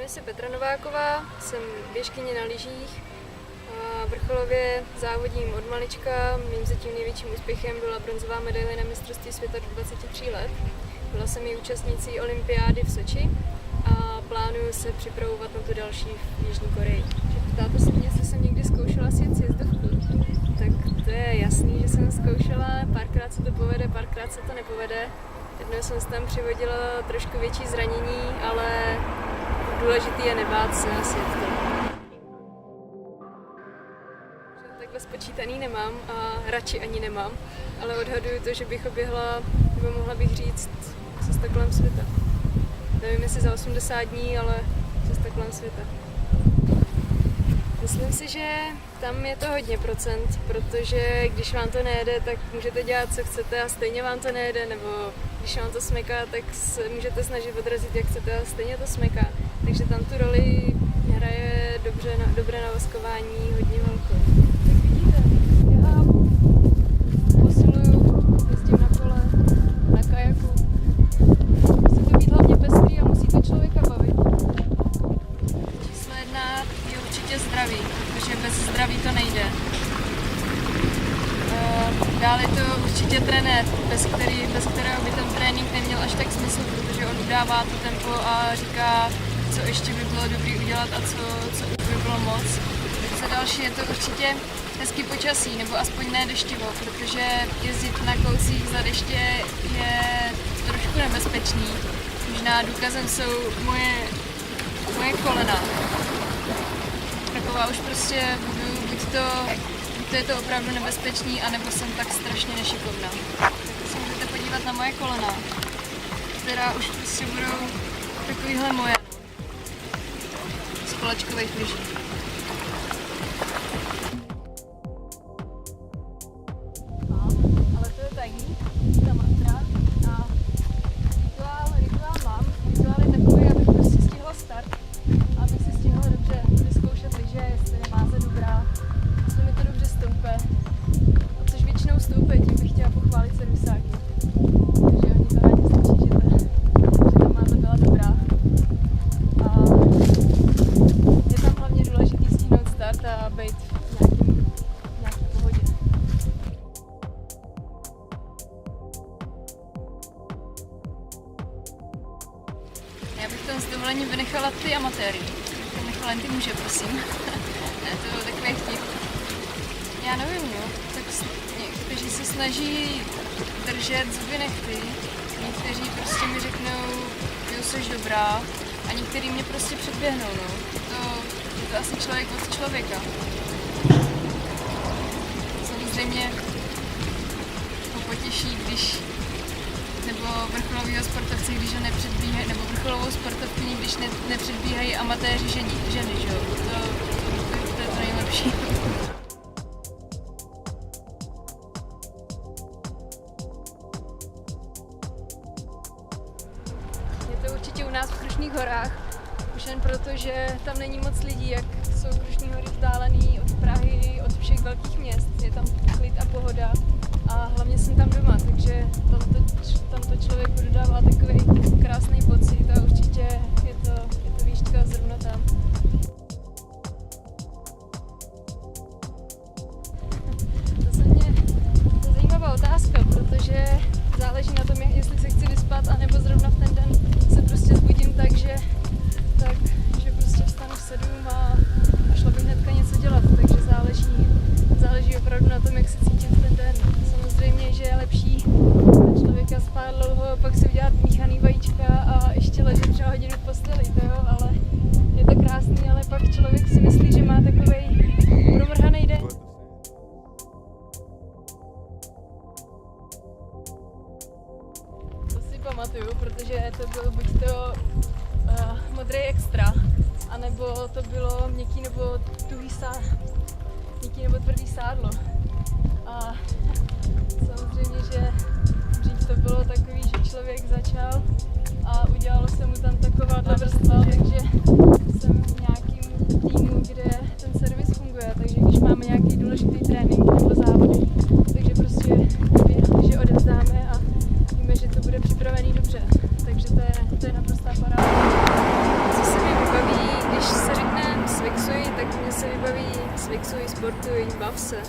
Jmenuji se Petra Nováková, jsem běžkyně na lyžích. Vrcholově závodím od malička. Mým zatím největším úspěchem byla bronzová medaile na mistrovství světa do 23 let. Byla jsem i účastnicí olympiády v Soči a plánuju se připravovat na tu další v Jižní Koreji. Ptáte se mě, jestli jsem někdy zkoušela sjet sjezdovku. Tak to je jasný, že jsem zkoušela, párkrát se to povede, párkrát se to nepovede. Jednou jsem se tam přivodila trošku větší zranění, ale důležitý je nebát se a sjet to. Takhle spočítaný nemám a radši ani nemám, ale odhaduju to, že bych oběhla, nebo mohla bych říct, cesta kolem světa. Nevím, jestli za 80 dní, ale cesta kolem světa. Myslím si, že tam je to hodně procent, protože když vám to nejede, tak můžete dělat, co chcete a stejně vám to nejede, nebo když vám to smeká, tak se můžete snažit odrazit, jak chcete a stejně to smeká. Takže tam tu roli hraje dobré navazkování hodně velkou. Tak vidíte, běhám, posiluju, jezdím na kole, na kajaku. Musí to být hlavně pestrý a musí to člověka bavit. Číslo 1 je určitě zdraví, protože bez zdraví to nejde. Dále je to určitě trenér, bez kterého by ten trénink neměl až tak smysl, protože on udává to tempo a říká, co ještě by bylo dobré udělat a co by bylo moc. Za další je to určitě hezký počasí, nebo aspoň ne deštivo, protože jezdit na kousích za deště je trošku nebezpečný. Možná důkazem jsou moje kolena. Taková už prostě buď to je to opravdu nebezpečný, anebo jsem tak strašně nešikovná. Tak se můžete podívat na moje kolena, která už prostě budou takovýhle moje, z kolečkových lyží. Ale to je tajný, ta mantra a rituál mám. Rituál je takový, abych prostě stihla start, abych si stihla dobře vyzkoušet lyže, jestli nemá se dobrá, jestli mi to dobře stoupe. A což většinou stoupe, tím bych chtěla pochválit servisáky. Takže oni to rádi slyší, že ta máza byla dobrá. A je tam hlavně důležitý stihnout start a být v nějaký pohodě. Já bych tam s dovolením vynechala ty amatéry. Nechala jen ty muže, prosím. Ne, to byl takový vtip. Já nevím, jo. Tak někteří se snaží držet zuby nehty, někteří prostě mi řeknou, že jsi dobrá a někteří mě prostě předběhnou, no. Je to asi člověk od člověka. Samozřejmě ho potěší, když nebo vrcholovýho sportovce, když ho nepředbíhají, nebo vrcholovou sportovkyni, když nepředbíhají amatéři ženy, že jo? To je to nejlepší. Je to určitě u nás v Krušných horách, už jen proto, že tam není moc lidí, jak jsou Krušní hory vzdálený od Prahy, od všech velkých měst. Je tam klid a pohoda. A hlavně jsem tam doma, takže tam to člověku dodává takový krásný pocit a určitě je to výštka zrovna tam. To je zajímavá otázka, protože záleží na tom, jestli se chci vyspat, anebo zrovna v ten den se prostě zbudím tak, že prostě vstanu v 7 a šla bych hnedka něco dělat, takže záleží opravdu na tom, jak se cítím v ten den. Samozřejmě, že je lepší na člověka spát dlouho, pak si udělat míchaný vajíčka a ještě ležet třeba hodinu v posteli, to jo, ale je to krásný, ale pak člověk si myslí, že má takovej promrhaný den. To si pamatuju, protože to byl buď to modrý extra, anebo to bylo měkký nebo tvrdý sádlo. A samozřejmě, že dřív to bylo takový, že člověk začal a udělalo se mu tam taková ta vrstva, takže jsem v nějakým týmu, kde ten servis funguje, takže když máme nějaký důležitý trénink nebo závody, takže prostě že odevzdáme a víme, že to bude připravený dobře. Takže to je naprostá paráda. Co se mi vybaví, Mixuj, sportuj, bav se.